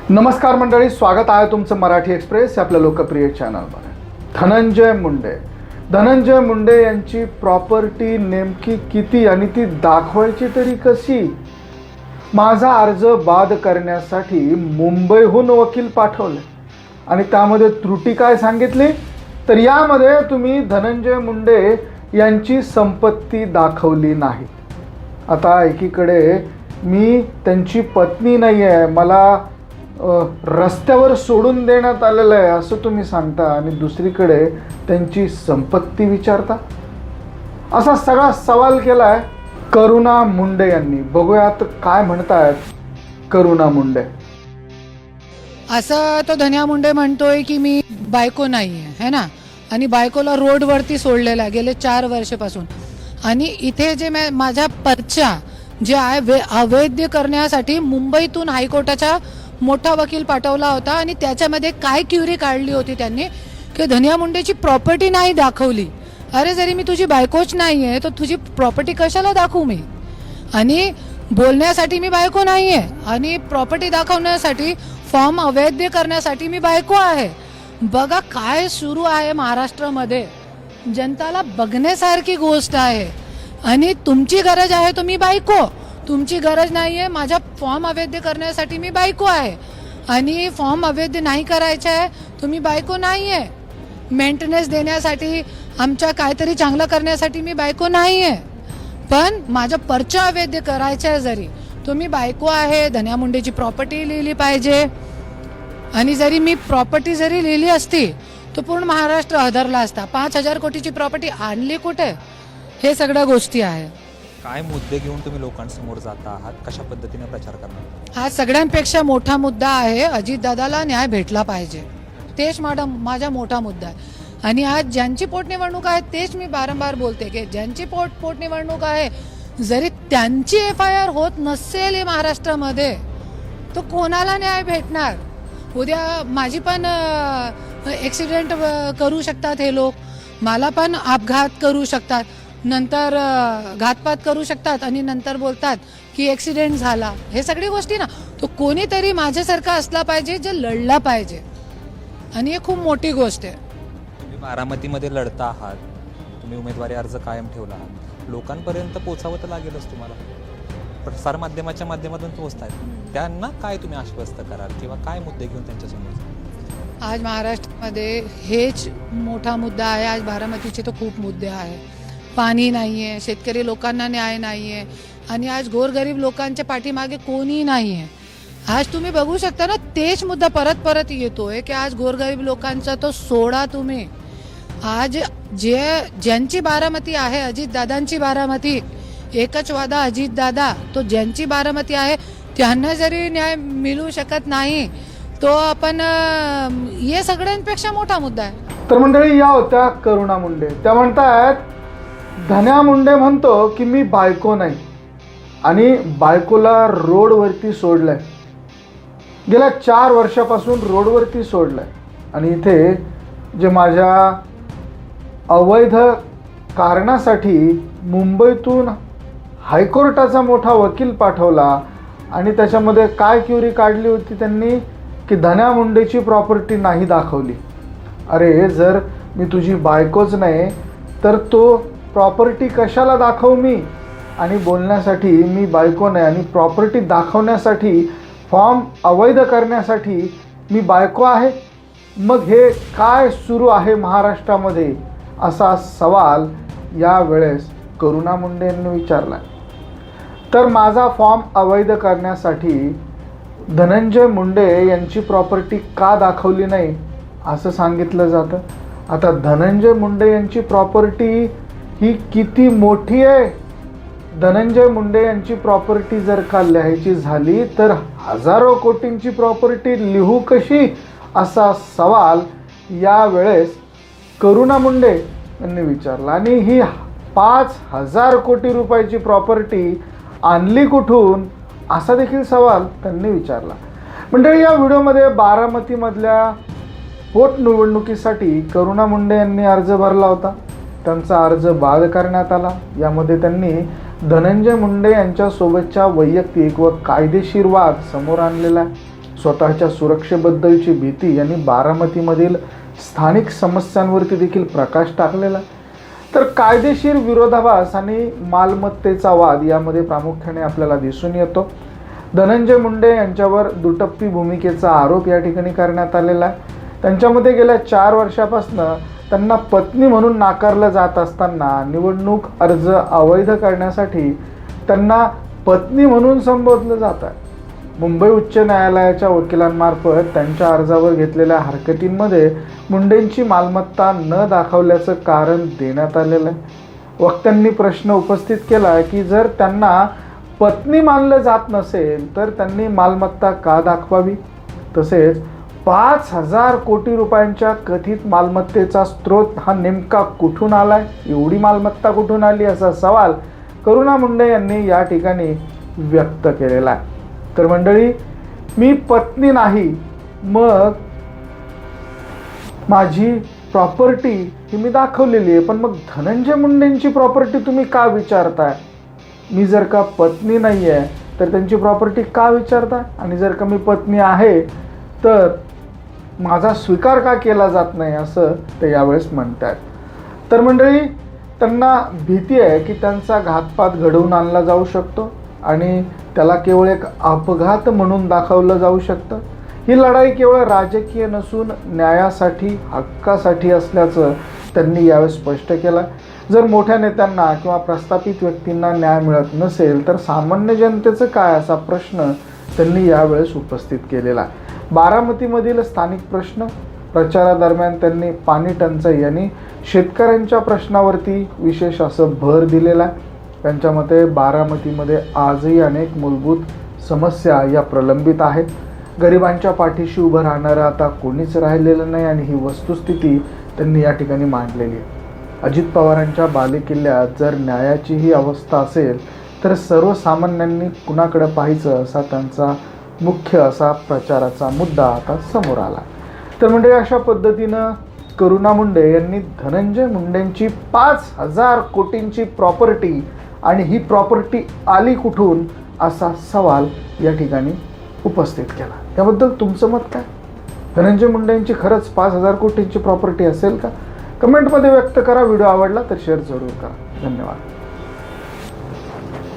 नमस्कार मंडळी, स्वागत आहे तुमचं मराठी एक्सप्रेस या आपल्या लोकप्रिय चॅनलवर। धनंजय मुंडे यांची प्रॉपर्टी नेमकी किती आणि ती दाखवायची तरी कशी? माझा अर्ज बाद करण्यासाठी मुंबईहून वकील पाठवले आणि त्यामध्ये त्रुटी काय सांगितली तर यामध्ये तुम्ही धनंजय मुंडे यांची संपत्ती दाखवली नाही। आता एकीकडे मी त्यांची पत्नी नाही आहे, मला रस्त्यावर सोडून देण्यात आलेलं आहे असं तुम्ही सांगता आणि दुसरीकडे त्यांची संपत्ती विचारता। असा सगळा सवाल केलाय करुणा मुंडे यांनी। बघूयात काय म्हणतायत करुणा मुंडे। असं तो धन्या मुंडे म्हणतोय की मी बायको नाही आहे ना, आणि बायकोला रोडवरती सोडलेला आहे गेले 4 वर्षापासून। आणि इथे जे माझा पर्चा जे आहे अवैध करण्यासाठी मुंबईतून हायकोर्टाचा मोठा वकील पाठवला होता आणि त्याच्यामध्ये काय क्युरी काढली होती त्यांनी की धन्या मुंडेची प्रॉपर्टी नाही दाखवली। अरे जरी मी तुझी बायकोच नाही आहे तर तुझी प्रॉपर्टी कशाला दाखवू मी? आणि बोलण्यासाठी मी बायको नाही आहे आणि प्रॉपर्टी दाखवण्यासाठी फॉर्म अवैध करण्यासाठी मी बायको आहे। बघा काय सुरू आहे महाराष्ट्रामध्ये, जनताला बघण्यासारखी गोष्ट आहे। आणि तुमची गरज आहे तो मी बायको, तुमची गरज नाही आहे माझा फॉर्म अवैध करण्यासाठी मी बायको आहे। आणि फॉर्म अवैध नाही करायचा आहे तुम्ही बायको नाही आहे, मेंटेनन्स देण्यासाठी आमच्या काहीतरी चांगलं करण्यासाठी मी बायको नाही आहे। पण माझा पर्चा अवैध करायचा आहे जरी तुम्ही बायको आहे। धन्या मुंडेची प्रॉपर्टी लिहिली पाहिजे आणि जरी मी प्रॉपर्टी जरी लिहिली असती तर पूर्ण महाराष्ट्र हादरला असता। 5,000 कोटीची प्रॉपर्टी आणली कुठे? हे सगळ्या गोष्टी आहे। काय मुद्दे घेऊन तुम्ही लोकांसमोर जाता आहात, कशा पद्धतीने प्रचार करणार? हा सगळ्यांपेक्षा मोठा मुद्दा आहे, अजितदादाला न्याय भेटला पाहिजे। तेच माझा मोठा मुद्दा आहे। आणि आज ज्यांची पोटनिवडणूक आहे तेच मी वारंवार बोलते की ज्यांची पोटनिवडणूक आहे जरी त्यांची FIR होत नसेल महाराष्ट्रामध्ये तर कोणाला न्याय भेटणार? उद्या माझी पण ॲक्सिडेंट करू शकतात हे लोक, मला पण अपघात करू शकतात, नंतर घातपात करू शकतात आणि नंतर बोलतात की ॲक्सिडेंट झाला। हे सगळी गोष्टी ना तो कोणीतरी माझ्यासारखा असला पाहिजे जे लढला पाहिजे आणि हे खूप मोठी गोष्ट आहे। तुम्ही बारामतीमध्ये लढता आहात, तुम्ही उमेदवारी अर्ज कायम ठेवला आहात, लोकांपर्यंत पोचावं तर लागेलच तुम्हाला, प्रसारमाध्यमाच्या माध्यमातून पोहोचतायत, त्यांना काय तुम्ही आश्वस्त कराल किंवा काय मुद्दे घेऊन त्यांच्यासमोर? आज महाराष्ट्रामध्ये हेच मोठा मुद्दा आहे। आज बारामतीचे तर खूप मुद्दे आहे, पाणी नाही आहे, शेतकरी लोकांना न्याय नाही आहे आणि आज गोरगरीब लोकांच्या पाठीमागे कोणी नाही आहे। आज तुम्ही बघू शकता ना तेच मुद्दा परत परत येतोय की आज गोरगरीब लोकांचा तो सोडा तुम्ही। आज ज्यांची बारामती आहे अजितदादांची बारामती, एकच वादा अजितदादा, तो ज्यांची बारामती आहे त्यांना जरी न्याय मिळू शकत नाही तो आपण हे सगळ्यांपेक्षा मोठा मुद्दा आहे। तर मंडळी, या होत्या करुणा मुंडे। त्या म्हणतात धन्या मुंडे म्हणतो की मी बायको नाही आणि बायकोला रोडवरती सोडलंय, गेल्या 4 वर्षापासून रोडवरती सोडलंय आणि इथे जे माझ्या अवैध कारणासाठी मुंबईतून हायकोर्टाचा मोठा वकील पाठवला आणि त्याच्यामध्ये काय क्युरी काढली होती त्यांनी की धन्या मुंडेची प्रॉपर्टी नाही दाखवली। अरे जर मी तुझी बायकोच नाही तर तो प्रॉपर्टी कशाला दाखवू मी? आणि बोलण्यासाठी मी बायको नाही आणि प्रॉपर्टी दाखवण्यासाठी फॉर्म अवैध करण्यासाठी मी बायको आहे? मग हे काय सुरू आहे महाराष्ट्रामध्ये? असा सवाल यावेळेस करुणा मुंडे यांनी विचारला। तर माझा फॉर्म अवैध करण्यासाठी धनंजय मुंडे यांची प्रॉपर्टी का दाखवली नाही असं सांगितलं जातं। आता धनंजय मुंडे यांची प्रॉपर्टी ही किती मोठी आहे? धनंजय मुंडे यांची प्रॉपर्टी जर का लिहायची झाली तर हजारो कोटींची प्रॉपर्टी लिहू कशी? असा सवाल यावेळेस करुणा मुंडे यांनी विचारला। आणि ही 5,000 कोटी रुपयाची प्रॉपर्टी आणली कुठून असा देखील सवाल त्यांनी विचारला। मंडळी, या व्हिडिओमध्ये बारामतीमधल्या पोटनिवडणुकीसाठी करुणा मुंडे यांनी अर्ज भरला होता, त्यांचा अर्ज बाद करण्यात आला। यामध्ये त्यांनी धनंजय मुंडे यांच्यासोबतच्या वैयक्तिक व कायदेशीर वाद समोर आणलेला आहे। स्वतःच्या सुरक्षेबद्दलची भीती यांनी बारामतीमधील स्थानिक समस्यांवरती देखील प्रकाश टाकलेला. तर कायदेशीर विरोधाभास आणि मालमत्तेचा वाद यामध्ये प्रामुख्याने आपल्याला दिसून येतो. धनंजय मुंडे यांच्यावर दुटप्पी भूमिकेचा आरोप या ठिकाणी करण्यात आलेला आहे. त्यांच्यामध्ये गेल्या 4 वर्षापासून त्यांना पत्नी म्हणून नाकारलं जात असताना निवडणूक अर्ज अवैध करण्यासाठी त्यांना पत्नी म्हणून संबोधलं जात आहे. मुंबई उच्च न्यायालयाच्या वकिलांमार्फत त्यांच्या अर्जावर घेतलेल्या हरकतींमध्ये मुंडेंची मालमत्ता न दाखवल्याचं कारण देण्यात आलेलं आहे. वक्त्यांनी प्रश्न उपस्थित केला की जर त्यांना पत्नी मानलं जात नसेल तर त्यांनी मालमत्ता का दाखवावी, तसेच 5,000 कोटी रुपयांच्या कथित मालमत्तेचा स्रोत हा नेमका कुठून आलाय, एवढी मालमत्ता कुठून आली, असा सवाल करुणा मुंडे यांनी या ठिकाणी व्यक्त केलेला आहे. तर मंडळी, मी पत्नी नाही, मग माझी प्रॉपर्टी ही मी दाखवलेली आहे, पण मग धनंजय मुंडेंची प्रॉपर्टी तुम्ही का विचारताय? मी जर का पत्नी नाही आहे तर त्यांची प्रॉपर्टी का विचारताय? आणि जर का मी पत्नी आहे तर माझा स्वीकार का केला जात नाही, असं ते यावेळेस म्हणतात. तर मंडळी, त्यांना भीती आहे की त्यांचा घातपात घडवून आणला जाऊ शकतो आणि त्याला केवळ एक अपघात म्हणून दाखवलं जाऊ शकतं. ही लढाई केवळ राजकीय नसून न्यायासाठी, हक्कासाठी असल्याचं त्यांनी यावेळेस स्पष्ट केलं. जर मोठ्या नेत्यांना किंवा प्रस्थापित व्यक्तींना न्याय मिळत नसेल तर सामान्य जनतेचं काय, असा प्रश्न त्यांनी यावेळेस उपस्थित केलेला आहे. बारामतीमधील स्थानिक प्रश्न प्रचारादरम्यान त्यांनी पाणी टंचाई आणि शेतकऱ्यांच्या प्रश्नावरती विशेष असं भर दिलेला आहे. त्यांच्या मते बारामतीमध्ये आजही अनेक मूलभूत समस्या या प्रलंबित आहेत. गरिबांच्या पाठीशी उभं राहणारं आता कोणीच राहिलेलं नाही आणि ही वस्तुस्थिती त्यांनी या ठिकाणी मांडलेली आहे. अजित पवारांच्या बालेकिल्ल्यात जर न्यायाची ही अवस्था असेल तर सर्वसामान्यांनी कुणाकडे पाहायचं, असा त्यांचा मुख्य असा प्रचाराचा मुद्दा आता समोर आला. तर म्हणजे अशा पद्धतीनं करुणा मुंडे यांनी धनंजय मुंडेंची 5,000 कोटींची प्रॉपर्टी आणि ही प्रॉपर्टी आली कुठून, असा सवाल या ठिकाणी उपस्थित केला. त्याबद्दल तुमचं मत काय? धनंजय मुंडेंची खरंच 5,000 कोटींची प्रॉपर्टी असेल का? कमेंटमध्ये व्यक्त करा. व्हिडिओ आवडला तर शेअर जरूर करा. धन्यवाद.